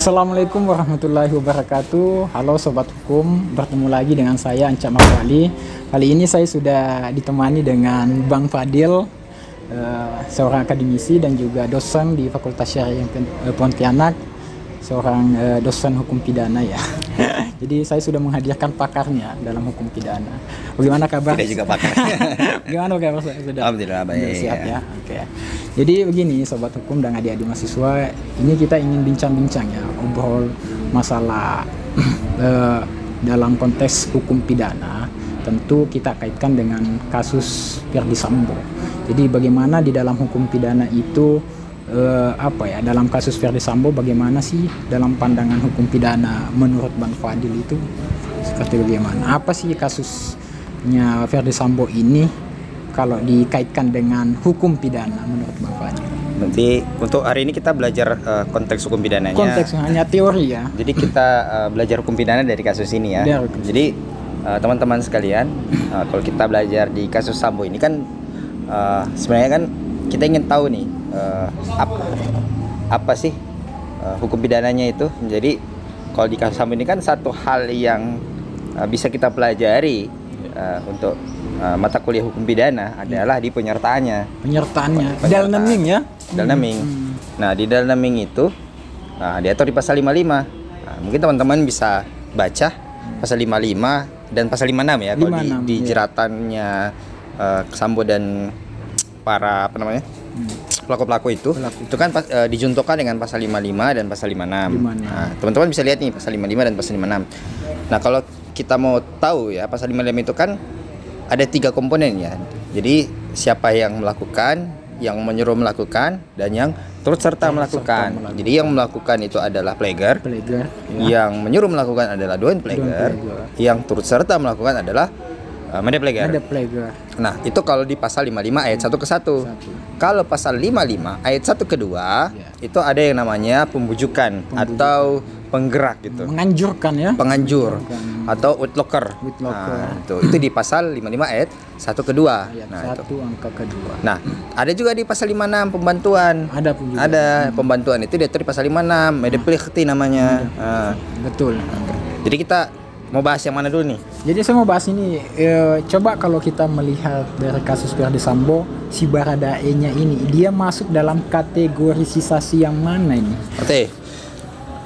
Assalamualaikum warahmatullahi wabarakatuh. Halo Sobat Hukum, bertemu lagi dengan saya Anca Marwali. Kali ini saya sudah ditemani dengan Bang Fadil, seorang akademisi dan juga dosen di Fakultas Syariah Pontianak, seorang dosen hukum pidana ya. Jadi saya sudah menghadirkan pakarnya dalam hukum pidana. Bagaimana kabar? Tidak juga pakar. Gimana kabar saya? Sudah? Alhamdulillah baik. Siap ya. Oke. Jadi begini Sobat Hukum dan adik-adik mahasiswa, ini kita ingin bincang-bincang ya, obrol masalah dalam konteks hukum pidana. Tentu kita kaitkan dengan kasus Verdi Sambo. Jadi bagaimana di dalam hukum pidana itu dalam kasus Verdi Sambo, bagaimana sih dalam pandangan hukum pidana menurut Bang Fadil itu seperti bagaimana? Apa sih kasusnya Verdi Sambo ini kalau dikaitkan dengan hukum pidana menurut Bang Fadil? Nanti untuk hari ini kita belajar konteks hukum pidananya. Konteks hanya teori ya. Jadi kita belajar hukum pidana dari kasus ini ya. Jadi teman-teman sekalian, kalau kita belajar di kasus Sambo ini kan sebenarnya kan kita ingin tahu nih apa sih hukum pidananya itu. Jadi kalau di kasus Sambo ini kan satu hal yang bisa kita pelajari untuk mata kuliah hukum pidana adalah di penyertaannya. Dalnaming ya. Dalnaming. Nah, di dalnaming itu diatur di pasal 55. Nah, mungkin teman-teman bisa baca pasal 55 dan pasal 56 ya kalau di jeratannya Sambo dan para pelaku-pelaku itu kan dijuntukkan dengan pasal 55 dan pasal 56. Nah, teman-teman bisa lihat nih pasal 55 dan pasal 56. Nah, kalau kita mau tahu ya, pasal 55 itu kan ada 3 komponen ya. Jadi siapa yang melakukan, yang menyuruh melakukan, dan yang turut serta melakukan. Jadi yang melakukan itu adalah pleger ya. Yang menyuruh melakukan adalah doen pleger. Yang turut serta melakukan adalah mede pleger. Nah, itu kalau di pasal 55 ayat 1 ke 1. Kalau pasal 55 ayat 1 ke 2 itu ada yang namanya pembujukan atau penggerak gitu. Menganjurkan ya. Penganjur atau witlocker. Nah, itu di pasal 55 ayat 1 ke 2. Nah, 1 angka kedua. Nah, ada juga di pasal 56 pembantuan. Ada pembantuan itu diatur di pasal 56, medeplikti namanya. Betul. Jadi kita mau bahas yang mana dulu nih? Jadi saya mau bahas ini, coba kalau kita melihat dari kasus Verdi Sambo, si Baradae-nya ini, dia masuk dalam kategorisasi yang mana ini? Oke.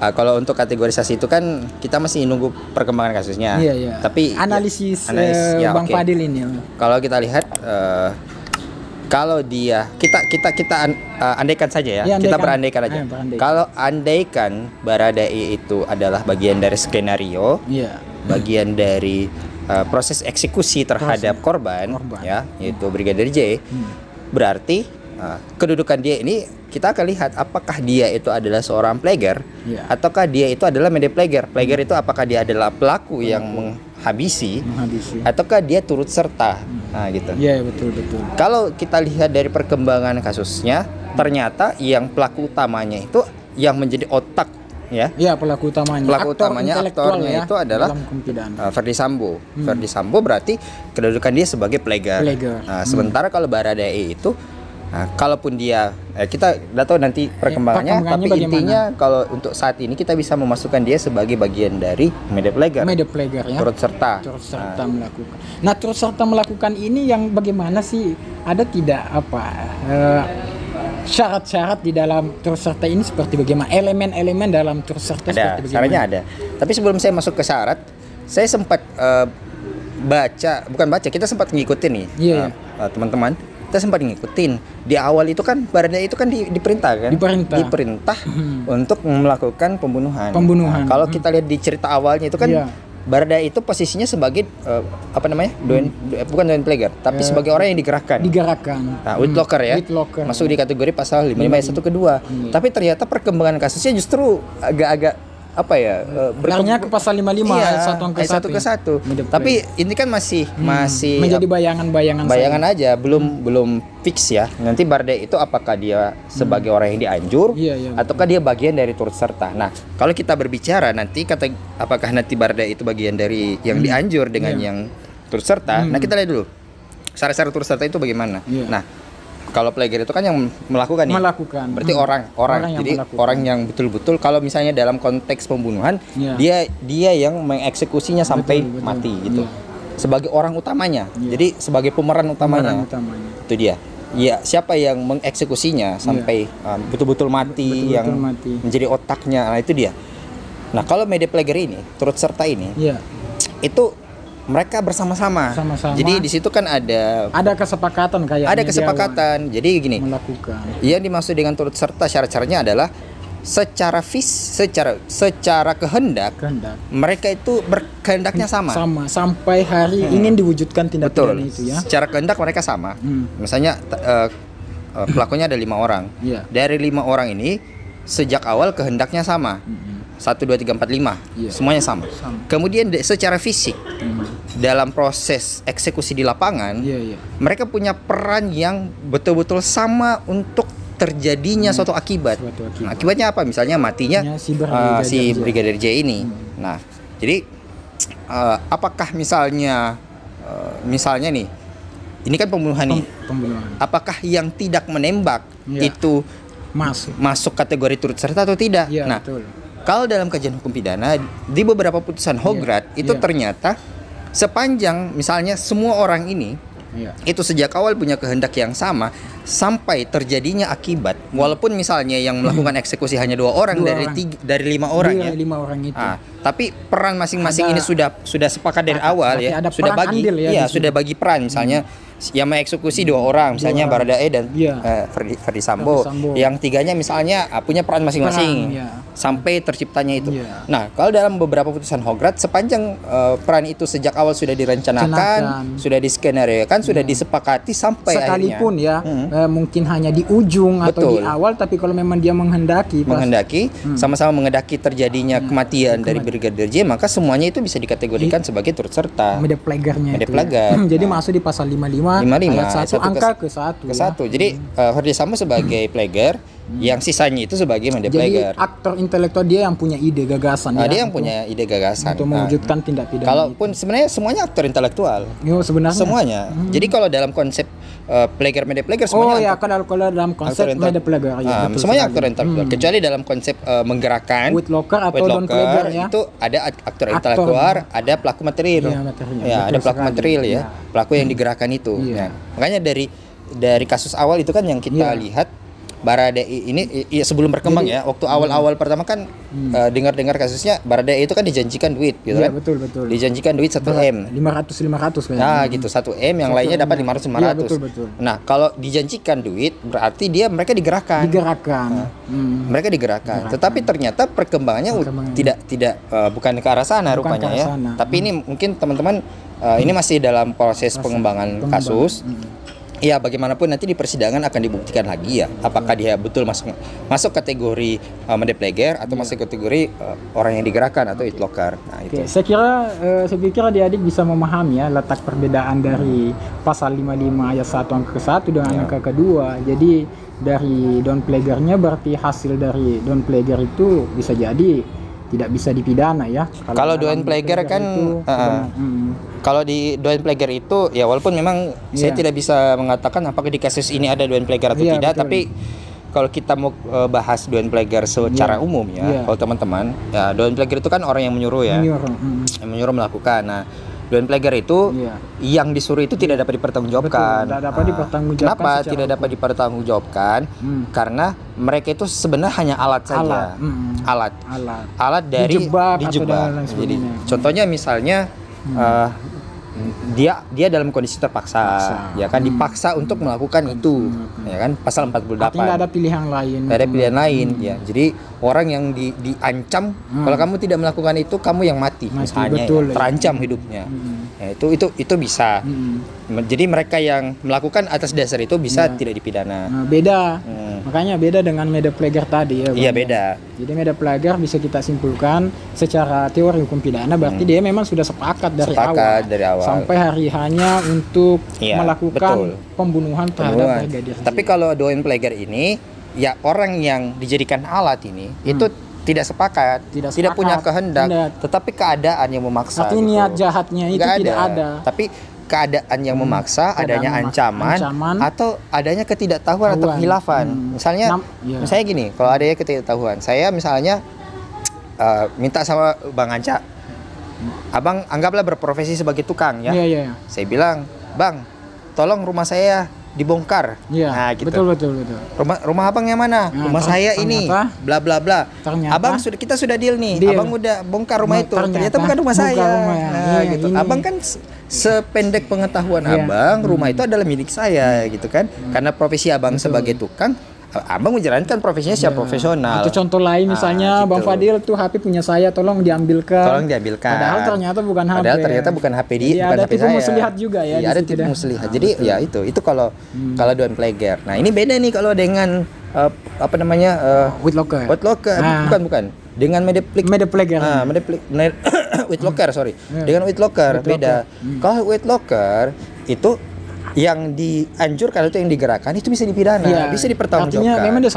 Kalau untuk kategorisasi itu kan kita masih nunggu perkembangan kasusnya. Iya. Tapi analisis ya, Bang Fadil ini. Kalau kita lihat, kalau dia kita andaikan saja ya, kita berandaikan aja. Kalau andaikan Baradae itu adalah bagian dari skenario, bagian dari proses eksekusi terhadap korban ya, yaitu Brigadir J, berarti kedudukan dia ini kita akan lihat apakah dia itu adalah seorang pleger ataukah dia itu adalah mede pleger. Pleger itu apakah dia adalah pelaku yang menghabisi ataukah dia turut serta. Nah, gitu. Iya, betul. Kalau kita lihat dari perkembangan kasusnya, ternyata yang pelaku utamanya itu yang menjadi otak ya. Iya, pelaku utamanya. Aktornya ya, itu adalah Verdi Sambo. Verdi Sambo berarti kedudukan dia sebagai pleger. Nah, sementara kalau Baradae itu kalaupun dia kita tidak tahu nanti perkembangannya, tapi bagaimana? Intinya kalau untuk saat ini kita bisa memasukkan dia sebagai bagian dari mede pleger ya. Turut serta melakukan. Nah, turut serta melakukan ini yang bagaimana sih? Ada tidak syarat-syarat di dalam turut serta ini seperti bagaimana? Elemen-elemen dalam turut serta seperti bagaimana? Syaratnya ada. Tapi sebelum saya masuk ke syarat, saya sempat kita sempat ngikutin nih teman-teman. Kita sempat ngikutin di awal itu kan Baradae itu kan diperintah untuk melakukan pembunuhan. Nah, kalau kita lihat di cerita awalnya itu kan Baradae itu posisinya sebagai bukan doen pleger, tapi sebagai orang yang digerakkan. Nah, witlocker ya. Masuk di kategori pasal 55 ayat 1 ke 2. Tapi ternyata perkembangan kasusnya justru agak berkembang ke pasal 55 ayat 1 ke 1. Tapi ini kan masih menjadi bayangan aja, belum fix ya. Nanti Baradae itu apakah dia sebagai orang yang dianjur ataukah dia bagian dari turut serta. Nah, kalau kita berbicara nanti apakah nanti Baradae itu bagian dari yang dianjur dengan yang turut serta. Nah, kita lihat dulu syarat-syarat turut serta itu bagaimana. Nah, Kalau plagiar itu kan yang melakukan nih. Melakukan. Berarti orang. Orang yang Jadi melakukan. orang yang betul-betul kalau misalnya dalam konteks pembunuhan Iya. dia yang mengeksekusinya sampai Betul. mati gitu. Iya. Sebagai orang utamanya. Iya. Jadi sebagai pemeran utamanya. Pemeran utamanya. Itu dia. Ya, siapa yang mengeksekusinya sampai betul-betul mati, Betul-betul yang mati. menjadi otaknya. Nah, itu dia. Nah, kalau media plagiar ini, turut serta ini, Iya. itu mereka bersama-sama. Sama-sama. Jadi di situ kan ada Kesepakatan kayak kesepakatan. Jadi gini, melakukan. yang dimaksud dengan turut serta syarat-syaratnya adalah secara kehendak mereka itu berkehendaknya sama. Sampai hari ingin diwujudkan tindak Betul. pidana itu ya. Secara kehendak mereka sama. Misalnya pelakunya ada 5 orang. Iya. Dari 5 orang ini sejak awal kehendaknya sama. 1, 2, 3, 4, 5. Iya. Semuanya sama. Kemudian secara fisik dalam proses eksekusi di lapangan, Iya. mereka punya peran yang betul-betul sama untuk terjadinya suatu akibat. Nah, akibatnya apa? Misalnya matinya si Brigadir J ini. Nah, jadi apakah misalnya nih, ini kan pembunuhan nih. Apakah yang tidak menembak itu masuk kategori turut serta atau tidak? Iya, Nah, betul. kalau dalam kajian hukum pidana di beberapa putusan Hograd itu ternyata sepanjang misalnya semua orang ini itu sejak awal punya kehendak yang sama sampai terjadinya akibat, walaupun misalnya yang melakukan eksekusi hanya 2 orang dari 5 orang ya. 5 orang itu. Tapi peran masing-masing ini sudah sepakat dari awal ya. Sudah bagi sudah bagi peran misalnya yang mengeksekusi 2 orang misalnya Baradae dan Ferdi Sambo. Yang 3-nya misalnya punya peran masing-masing sampai terciptanya itu. Nah, kalau dalam beberapa putusan Hograd sepanjang peran itu sejak awal sudah direncanakan, sudah diskenariokan, sudah disepakati sampai sekalipun akhirnya, mungkin hanya di ujung atau di awal, tapi kalau memang dia menghendaki sama-sama menghendaki terjadinya kematian dari Brigadir J, maka semuanya itu bisa dikategorikan sebagai turut serta. Media plagiarnya. Jadi masuk di pasal 55 ayat 1 angka ke 1. Jadi Ferdi Sambo sebagai plagiar, yang sisanya itu sebagai media plagiar. Jadi aktor intelektual dia yang punya ide gagasan dia yang punya ide gagasan untuk mewujudkan tindak pidana. Kalaupun sebenarnya semuanya aktor intelektual. Sebenarnya semuanya. Jadi kalau dalam konsep plagiar media plagiar semuanya kalau dalam konsep media plagiar semuanya aktor intelektual, kecuali dalam konsep menggerakkan Whitlocker atau Don Plagiar itu ada aktor intelektual, ada pelaku material. Ada pelaku material ya. Pelaku yang digerakkan itu. Makanya dari kasus awal itu kan yang kita lihat Baradae ini sebelum berkembang waktu awal-awal pertama kan dengar-dengar kasusnya Baradae itu kan dijanjikan duit gitu kan. Betul. Dijanjikan duit 1M. 500 kayaknya. Nah, gitu 1M, yang lainnya dapat 500. Betul. Nah, kalau dijanjikan duit berarti mereka digerakkan. Mereka digerakkan. Tetapi ternyata perkembangannya tidak bukan ke arah sana rupanya ya. Tapi ini mungkin teman-teman ini masih dalam proses pengembangan kasus. Ya, bagaimanapun nanti di persidangan akan dibuktikan lagi ya, apakah dia betul masuk kategori media plagiar atau masuk kategori orang yang digerakkan atau hitlocker. Nah, itu. Saya pikir adik-adik bisa memahami ya letak perbedaan dari pasal 55 ayat 1 angka ke 1 dengan angka kedua. Jadi dari don plagiarnya berarti hasil dari don plagiar itu bisa jadi tidak bisa dipidana ya. Kalau don plagiar kan kalau di don plagiar itu ya walaupun memang saya tidak bisa mengatakan apakah di kasus ini ada don plagiar atau tidak, tapi kalau kita mau bahas don plagiar secara umum ya, kalau teman-teman ya don plagiar itu kan orang yang menyuruh ya, yang menyuruh melakukan. Nah, don plagiar itu yang disuruh itu tidak dapat dipertanggungjawabkan. Kenapa tidak dapat dipertanggungjawabkan? Karena mereka itu sebenarnya hanya alat saja. Alat dari dijebak. Jadi contohnya misalnya dia dalam kondisi terpaksa, ya kan, dipaksa untuk melakukan itu, ya kan, pasal 48. Tidak ada pilihan lain. Tidak ada pilihan lain, ya. Jadi orang yang diancam, kalau kamu tidak melakukan itu, kamu yang mati misalnya, terancam hidupnya. Ya, itu bisa. Jadi mereka yang melakukan atas dasar itu bisa tidak dipidana. Beda. Makanya beda dengan media plagiar tadi ya. Iya, beda. Jadi media plagiar bisa kita simpulkan secara teori hukum pidana berarti dia memang sudah sepakat dari awal. Sampai hari hanya untuk melakukan pembunuhan terhadap Brigadir J. Tapi kalau don plagiar ini ya orang yang dijadikan alat ini itu tidak sepakat, tidak punya kehendak, tetapi keadaan yang memaksa. Artinya niat jahatnya itu tidak ada. Tapi keadaan yang memaksa, adanya ancaman, atau adanya ketidaktahuan atau khilafan. Misalnya, misalnya gini, kalau adanya ketidaktahuan, saya misalnya minta sama Bang Anca, abang anggaplah berprofesi sebagai tukang ya. Saya bilang, bang, tolong rumah saya dibongkar. Nah, gitu. Betul. Rumah abang yang mana? Rumah saya ini. Bla bla bla. Abang kita sudah deal nih. Abang udah bongkar rumah itu. Ternyata bukan rumah saya. Nah, gitu. Abang kan sependek pengetahuan abang, rumah itu adalah milik saya, gitu kan? Karena profesi abang sebagai tukang, abang menjalankan profesinya secara profesional. Atau contoh lain misalnya, gitu. Bang Fadil tuh HP punya saya, tolong diambilkan. Padahal ternyata bukan HP. Bukan HP bukan ada HP tipu saya. muslihat juga ya. Iya, ada tipu muslihat. Jadi ya itu kalau Dewan Pleger. Nah, ini beda nih kalau dengan Witlocker. Bukan. Dengan Medepleger. Witlocker, sorry. Dengan Witlocker beda. Kalau Witlocker itu yang dianjurkan itu yang digerakkan itu bisa dipidana, bisa dipertanggungjawabkan. Artinya memang dia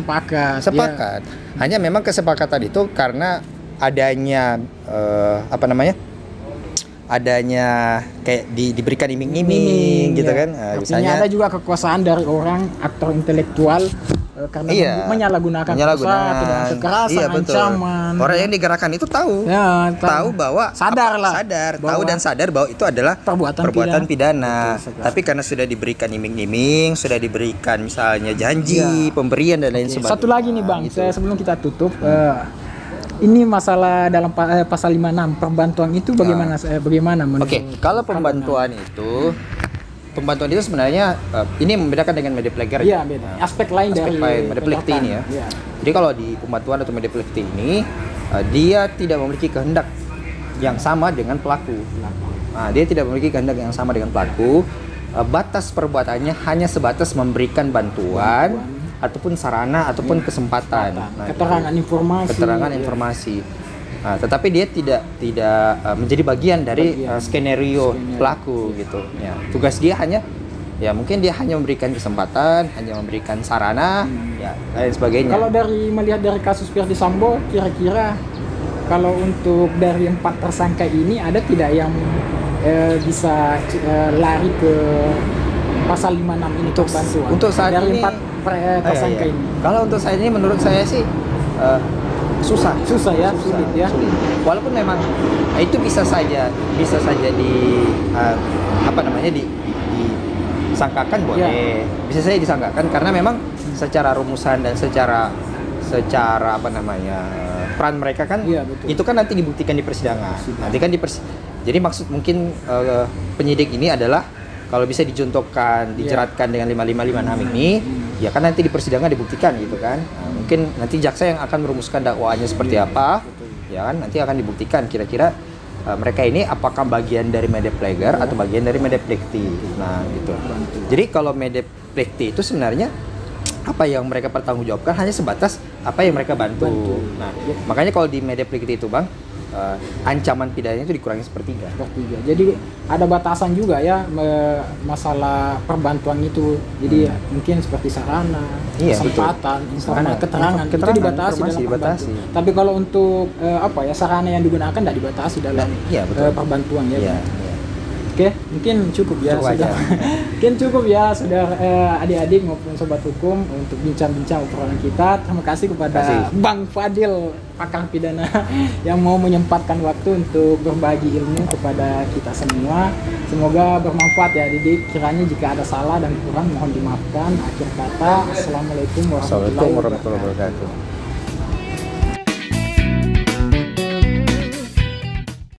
sepakat. Hanya memang kesepakatan itu karena adanya adanya kayak diberikan iming-iming gitu kan. Misalnya ada juga kekuasaan dari orang aktor intelektual karena menyalahgunakan dengan kekerasan, ancaman. Orang yang digerakkan itu tahu bahwa sadar bahwa itu adalah perbuatan pidana. Tapi karena sudah diberikan iming-iming, sudah diberikan misalnya janji, pemberian dan lain sebagainya. Satu lagi nih Bang, sebelum kita tutup, ini masalah dalam pasal 56 perbantuan itu bagaimana menurut? Kalau pembantuan itu sebenarnya ini membedakan dengan Medepleger. Iya, beda. Aspek lain dari Medeplegti ini ya. Jadi kalau di pembantuan atau Medeplegti ini dia tidak memiliki kehendak yang sama dengan pelaku. Nah, dia tidak memiliki kehendak yang sama dengan pelaku. Batas perbuatannya hanya sebatas memberikan bantuan ataupun sarana ataupun kesempatan. Nah, keterangan informasi. Nah, tetapi dia tidak menjadi bagian dari skenario pelaku gitu. Ya, tugas dia mungkin dia hanya memberikan kesempatan, hanya memberikan sarana, ya lain sebagainya. Kalau melihat dari kasus Verdi Sambo, kira-kira kalau untuk dari 4 tersangka ini ada tidak yang bisa lari ke pasal 56 ini untuk bantuan? Untuk saat dari ini 4 tersangka ini. Kalau untuk saat ini menurut saya sih susah ya, sulit ya. Walaupun memang itu bisa saja disangkakan boleh, bisa saja disangkakan karena memang secara rumusan dan secara peran mereka kan itu kan nanti dibuktikan di persidangan. Nanti kan jadi maksud mungkin penyidik ini adalah kalau bisa dicontohkan, dijeratkan dengan 556 ini, ya kan nanti di persidangan dibuktikan gitu kan. Nah, mungkin nanti jaksa yang akan merumuskan dakwaannya seperti apa, ya kan nanti akan dibuktikan kira-kira mereka ini apakah bagian dari Medepleger atau bagian dari Medeplegti. Nah, gitu. Jadi kalau Medeplegti itu sebenarnya apa yang mereka pertanggungjawabkan hanya sebatas apa yang mereka bantu. Nah, makanya kalau di Medeplegti itu, Bang, ancaman pidananya itu dikurangi sepertiga. Jadi ada batasan juga ya masalah perbantuan itu. Jadi mungkin seperti sarana, kesempatan, keterangan itu dibatasi. Tapi kalau untuk sarana yang digunakan tidak dibatasi dalam perbantuan ya. Oke, mungkin cukup ya sudah adik-adik maupun sobat hukum untuk bincang-bincang obrolan kita. Terima kasih kepada Bang Fadil, pakar pidana yang mau menyempatkan waktu untuk berbagi ilmu kepada kita semua. Semoga bermanfaat ya Didik. Kiranya jika ada salah dan kurang mohon dimaafkan. Akhir kata, Assalamualaikum warahmatullahi wabarakatuh.